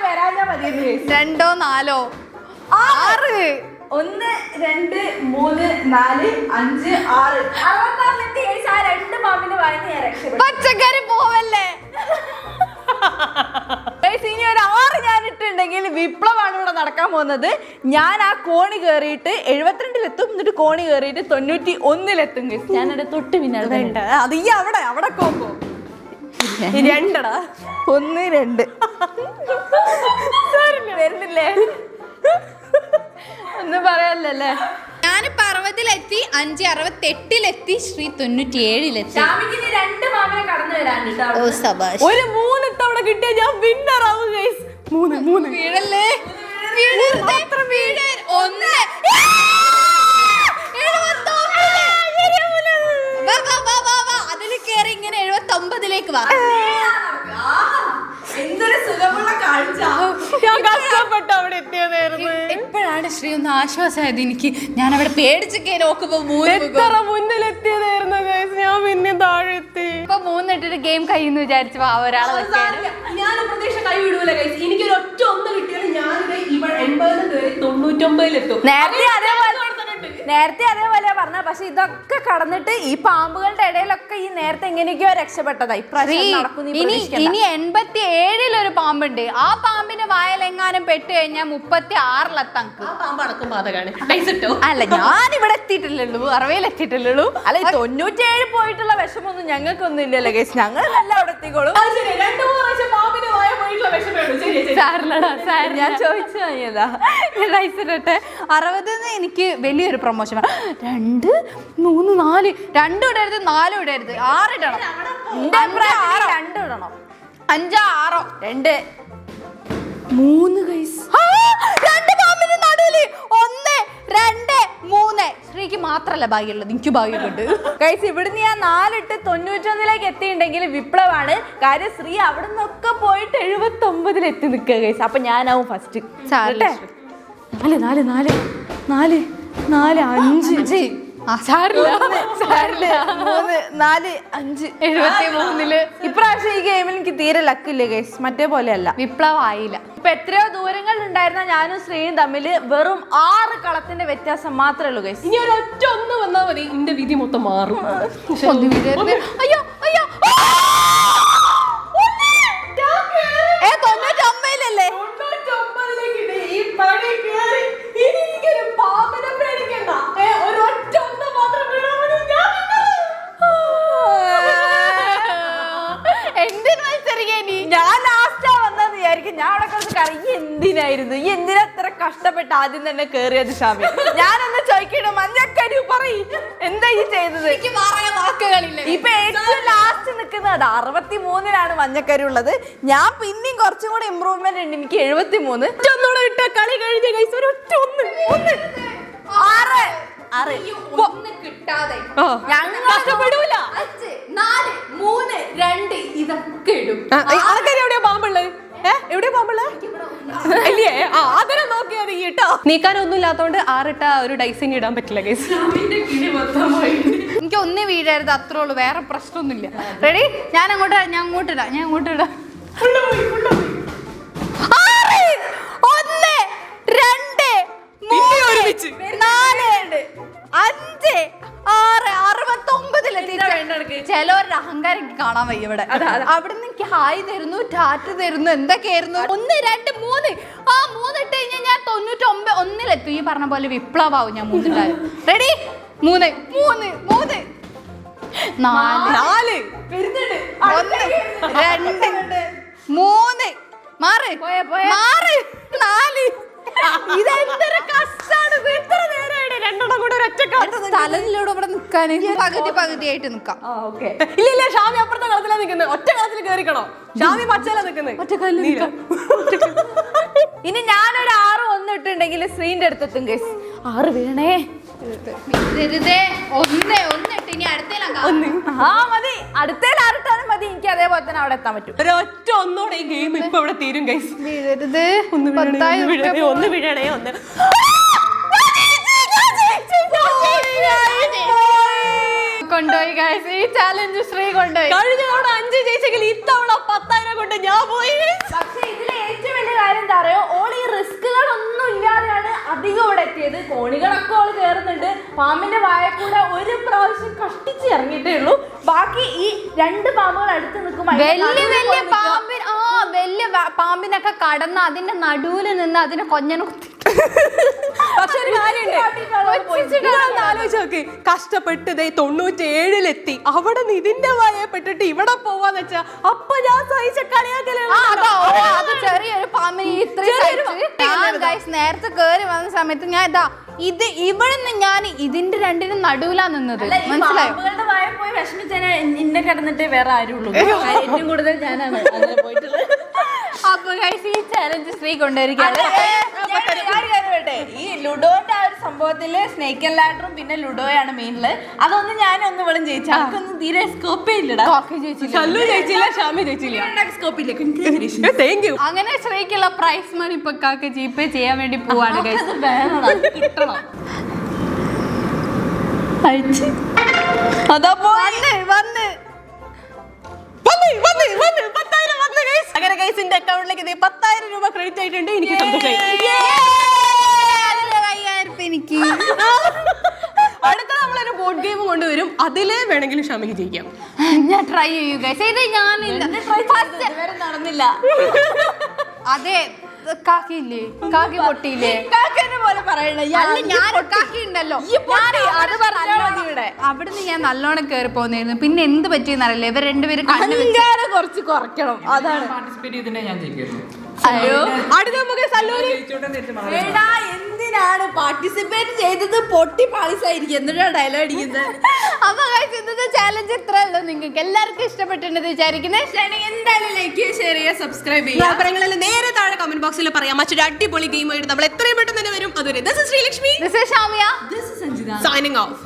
വരാഞ്ഞാ മതി. 2 4 6 1 2 3 4 5 6 66 ആ 2 പാമ്പിന്റെ വായന ഞാൻ രക്ഷപ്പെട്ടു. പച്ചക്കറി പോവല്ലേ? ഇനി ഒരു 6 ഞാൻ ഇട്ടുണ്ടെങ്കിൽ വിപ്ലവമാണ് ഇവിടെ നടക്കാൻ പോകുന്നത്. ഞാൻ ആ കോണി കയറിയിട്ട് 72 എന്നിട്ട് കോണി കയറിയിട്ട് 91 ഞാൻ എന്റെ തൊട്ട് പിന്നാലെ അത് ഈ അവിടെ കോമ്പോ 2 1 2 വരുന്നില്ലേ? ഒന്നും പറയാനല്ലേ. ഞാൻ 60 5 68 ശ്രീ 97 2 പാമ്പിനെ കടന്നു വരാൻ. ഒരു 3 തവണ കിട്ടിയ ഞാൻ വിന്നർ ആവും ഗൈസ്. 3 വീഴല്ലേ? അതിൽ കേറി ഇങ്ങനെ 79 വാ. എന്തൊരു സുഖമുള്ള കാഴ്ച. ഞാൻ കഷ്ടപ്പെട്ട് അവിടെ എത്തിയതായിരുന്നു. എപ്പോഴാണ് ശ്രീ ഒന്ന് ആശ്വാസമായത് എനിക്ക്? ഞാൻ അവിടെ പേടിച്ചൊക്കെ നോക്കുമ്പോ എത്ര മുന്നിലെത്തിയതായിരുന്നു ഗൈസ്. ഞാൻ പിന്നെ താഴെ എത്തി. ഇപ്പൊ 3 ഇട്ടിട്ട് ഗെയിം കഴിയുന്നു വിചാരിച്ചു ഒരാളെ ഞാൻ പ്രതീക്ഷ കൈ വിടൂല ഗൈസ്. എനിക്കൊരു ഒറ്റ 1 കിട്ടിയാലും ഞാൻ ഇവിടെ 80 കയറി 99 എത്തും. നേരത്തെ അതേപോലെ പറഞ്ഞ. പക്ഷെ ഇതൊക്കെ കടന്നിട്ട് ഈ പാമ്പുകളുടെ ഇടയിലൊക്കെ ഈ നേരത്തെ എങ്ങനെയൊക്കെയോ രക്ഷപ്പെട്ടതാ. ഇനി 87 ഒരു പാമ്പുണ്ട്. ആ പാമ്പിന്റെ വായലെങ്ങാനും പെട്ട് കഴിഞ്ഞാൽ 36 അല്ല ഞാൻ ഇവിടെ എത്തിയിട്ടില്ലല്ലോ. 60 എത്തിയിട്ടില്ലല്ലോ. അല്ല 97 പോയിട്ടുള്ള വിഷമൊന്നും ഞങ്ങൾക്കൊന്നും ഇല്ലല്ലോ ഗൈസ്. ഞങ്ങൾ നല്ല അവിടെ എത്തിക്കോളും. ഞാൻ ചോദിച്ചു കഴിഞ്ഞതാ. 60 എനിക്ക് വലിയൊരു പ്രൊമോഷൻ മോശമാണ്. 2, 3, 4 2 ഇടരുത്, 4 ഇടരുത്, 6 ഇടണം. 2 ഇടണം. 5, 6, 2, 3 ഗൈസ്. 2 പാമ്പിന് നടുവില് 1, 2, 3. ശ്രീക്ക് മാത്രല്ല ഭാഗ്യമുള്ളത്, എനിക്ക് ഭാഗ്യമുണ്ട്. ഗൈസ് ഇവിടുന്ന് ഞാൻ 4 ഇട്ട് 91 എത്തിയിട്ടുണ്ടെങ്കിൽ വിപ്ലവാണ്. കാര്യം ശ്രീ അവിടെ നിന്നൊക്കെ പോയിട്ട് 79 എത്തി നിൽക്കുക ഗൈസ്. അപ്പൊ ഞാനാവും ഫസ്റ്റ്. 4, 4, 4, 4, 4, 5. സാരില്ല 3, 4, 5. 73 ഇപ്രാവശ്യം ഈ ഗെയിമിൽ എനിക്ക് തീരെ ലക്കില്ല ഗൈസ്, മറ്റേ പോലെയല്ല. വിപ്ലവായില്ല. ഇപ്പൊ എത്രയോ ദൂരങ്ങളിൽ ഉണ്ടായിരുന്ന ഞാനും ശ്രീയും തമ്മില് വെറും 6 കളത്തിന്റെ വ്യത്യാസം മാത്രമേ ഉള്ളൂ ഗൈസ്. ഇനി ഒരൊറ്റ ഒന്ന് വന്നാൽ മതി, എന്റെ വിധി മൊത്തം മാറും. അയ്യോ അയ്യോ 99 എന്തിനു മത്സരിക്കാൻ നീ? ഞാൻ ലാസ്റ്റാ വന്നെന്ന് വിചാരിക്കും. ഞാൻ അവിടെ കുറച്ച് കറി എന്തിനായിരുന്നു ഈ എന്തിനാ അത്ര കഷ്ടപ്പെട്ട് ആദ്യം തന്നെ കേറിയത് ഷാമി? ഞാനൊന്ന് ചോദിക്കണം, മഞ്ഞക്കരു പറയും എന്താ ഈ ചെയ്തത്? എനിക്ക് പറയാൻ വാക്കുകളില്ല. ഇപ്പൊ ഏറ്റവും ലാസ്റ്റ് നിൽക്കുന്നത് 63-ലാണ് മഞ്ഞക്കരു ഉള്ളത്. ഞാൻ പിന്നെയും കുറച്ചും കൂടെ ഇമ്പ്രൂവ്മെന്റ് ഉണ്ട്, എനിക്ക് 73. ഒന്നൂടെ ഇട്ട കളി കഴിഞ്ഞ ഗൈസ്, ഒരൊറ്റ ഒന്ന് 6 ഒന്ന് കിട്ടാതെ ഞങ്ങൾ കഷ്ടപ്പെടൂല. 5, 4, 3, 2 ഇതൊക്കെ ഇടും. ആൾക്കാർ എവിടെയാ പാമ്പുള്ളത്? എവിടെയാ പാമ്പുള്ളത്? അല്ലേ അതിനെ നോക്കിയാ മതി കേട്ടോ. നീക്കാനൊന്നും ഇല്ലാത്തോണ്ട് 6 ഇട്ട ഒരു ഡൈസിന് ഇടാൻ പറ്റില്ല ഗൈസ്. എനിക്ക് ഒന്നേ വീഴരുത്, അത്രേ ഉള്ളൂ, വേറെ പ്രശ്നമൊന്നുമില്ല. റെഡി? ഞാൻ അങ്ങോട്ട് ഇടാം. 6, 1, 2, 3, 4, 5, 6, 69 ചിലവരുടെ അഹങ്കാരം എനിക്ക് കാണാൻ വയ്യ ഇവിടെ. അവിടെ നിന്ന് എനിക്ക് ഹായ് തരുന്നു, ടാറ്റ് തരുന്നു, എന്തൊക്കെയായിരുന്നു. 1, 2, 3 3 ഇട്ട് കഴിഞ്ഞാൽ ഞാൻ 99 ഈ പറഞ്ഞ പോലെ വിപ്ലവാവും ഞാൻ 3 ഇട്ടാലും. റെഡി? 3, 3, 3, 4, 1, 2, 3 മാറ് 4. ഇതെന്തൊരു കഷ്ടാണ്. ഇത്ര നേരമായിട്ട് 2 കൂടെ ഒരൊറ്റ സ്ഥലത്തിലൂടെ ഇവിടെ നിൽക്കാൻ പകുതിയായിട്ട് നിക്കാം. ഇല്ല ഷാമി അപ്പുറത്തെ കളത്തിലാ നിൽക്കുന്നത്. ഒറ്റ കളത്തിൽ കേറിക്കണോ? ഷാമി പച്ചയിലാ നിൽക്കുന്നത്. ഇനി ഞാനൊരു 6, 1 ഇട്ടുണ്ടെങ്കിൽ ശ്രീന്റെ അടുത്തെത്തും ഗൈസ്. 6 വീണേ. 1 ഇട്ട് ഇനി മതി, അടുത്തേൽ 6 ഇട്ടാലും മതി. എനിക്ക് അതേപോലെ തന്നെ അവിടെ എത്താൻ പറ്റും. ഒരൊറ്റ ഒന്നോടെ ഈ ഗെയിം ഇപ്പൊ ഇവിടെ തീരും ഗൈസ്. വീഴരുത്. ഒന്ന് വീഴണേ. കൊണ്ടുപോയി ഗൈസ്, ഈ ചാലഞ്ച് ശ്രീ കൊണ്ടുപോയി. കഴിഞ്ഞ തവണ 5 ജയിച്ചെങ്കിൽ ഇത്തവണ 10,000 കൊണ്ട് ഞാൻ പോയി. പക്ഷെ ഇതിലെ ഏറ്റവും വലിയ കാര്യം എന്താ അറിയോ, ഓൾ ഈ റിസ്കുകളൊന്നും ഇല്ലാതെയാണ് അധികം ഇവിടെ എത്തിയത്. കോണികളൊക്കെ ഓള് കയറുന്നുണ്ട്. പാമ്പിന്റെ വായക്കൂടെ ഒരു പ്രാവശ്യം കഷ്ടിച്ച് ഇറങ്ങിയിട്ടേ ഉള്ളൂ. ബാക്കി ഈ 2 പാമ്പുകൾ അടുത്ത് നിൽക്കുമ്പോൾ വലിയ പാമ്പിനൊക്കെ കടന്ന് അതിന്റെ നടുവില് നിന്ന് അതിനെ കൊഞ്ഞനെ കുത്തി. പക്ഷെ ഒരു കാര്യമുണ്ട്, ആലോചിച്ച് നോക്ക്. കഷ്ടപ്പെട്ട് 97-ലെത്തി അവിടെ നിന്ന് ഇതിന്റെ വായപ്പെട്ടിട്ട് ഇവിടെ പോവാന്ന് വെച്ചാ അപ്പൊ ഞാൻ സഹിച്ച അത് ചെറിയൊരു പാമ്പിന് നേരത്തെ കേറി വന്ന സമയത്ത് ഞാൻ ഇവിടുന്ന് ഞാൻ ഇതിന്റെ 2-നും നടുവിലാ നിന്നത്. മനസ്സിലായോ? വായ പോയി വിഷമിച്ചാൽ ഇന്നെ കിടന്നിട്ടേ വേറെ ആരുള്ളൂ. ഏറ്റവും കൂടുതൽ ഞാനാണ് അങ്ങനെ പോയിട്ടുള്ളത്. അപ്പൊ ഈ ചാലഞ്ച് ശ്രീ കൊണ്ടുവരികയാണ്. ഈ ലുഡോന്റെ ആ ഒരു സംഭവത്തില് സ്നേക്ക് ആൻഡ് ലാഡറും പിന്നെ ലുഡോയാണ് മെയിനില്. അതൊന്നും ഞാനൊന്നും ഇവളും ജയിച്ചു. അതൊന്നും തീരെ സ്കോപ്പേ ഇല്ലടാ. ജയിച്ചില്ല, ഷാമി ജയിച്ചില്ല. സ്കോപ്പില്ല. Thank you. അങ്ങനെ ശ്രീക്കുള്ള പ്രൈസ് മണി ഇപ്പൊ കാക്ക ജിപേ ചെയ്യാൻ വേണ്ടി പോവാണ്. കിട്ടണം. അതാ വന്ന് അങ്ങനെ ഗൈസിന്റെ അക്കൗണ്ടിലേക്ക് 10,000 രൂപ ക്രെഡിറ്റ് ആയിട്ടുണ്ട്. എനിക്ക് സന്തോഷമായി. എനിക്ക് അടുത്ത നമ്മളൊരു ബോർഡ് ഗെയിം കൊണ്ടുവരും. അതില് വേണമെങ്കിലും ഷാമിക്ക് ജയിക്കാം. ഞാൻ ട്രൈ ചെയ്യൂ ഗൈസ്. ഇത് ഞാൻ നടന്നില്ല. അതെ, കാക്കിയില്ലേ, കാക്കി പൊട്ടിയില്ലേ? കാക്കനെ പോലെ പറയണ ഞാൻ കാക്കി ഉണ്ടല്ലോ, അവിടുന്ന് ഞാൻ നല്ലോണം കേറി പോന്നിരുന്നു. പിന്നെ എന്ത് പറ്റിയെന്നറിയില്ല, ഇവർ 2 പേരും കുറച്ച് കുറയ്ക്കണം. അതാണ് പാർട്ടിസിപ്പേറ്റ് ചെയ്തിട്ടുണ്ടെങ്കിൽ ഞാൻ ജയിക്കുമായിരുന്നു. അയ്യോ, അടുത്ത നമുക്ക് എന്തിനാ എന്തിനാണ് പാർട്ടിസിപ്പേറ്റ് ചെയ്തത് പൊട്ടി പാളിസായിരിക്കും എന്നിട്ടാ ഡയലോഗ് അടിക്കുന്നത്. അപ്പൊ guys, ഇന്നത്തെ ചാലഞ്ച് ഇത്രേ ഉള്ളൂ. നിങ്ങൾക്ക് എല്ലാവർക്കും ഇഷ്ടപ്പെട്ടിട്ടുണ്ടെന്ന് വിചാരിക്കുന്നത്. എന്തായാലും ലൈക്ക് ചെയ്യുക, ഷെയർ ചെയ്യുക, സബ്സ്ക്രൈബ് ചെയ്യുക. അഭിപ്രായങ്ങളെല്ലാം നേരെ താഴെ കമന്റ് ബോക്സിൽ പറയാം. മറ്റൊരു അടിപൊളി ഗെയിമായിട്ട് നമ്മൾ എത്രയും പെട്ടെന്ന് തന്നെ വരും. അതുവരെ this is Sreelakshmi, This is Shamia. This is Sanjita. signing off.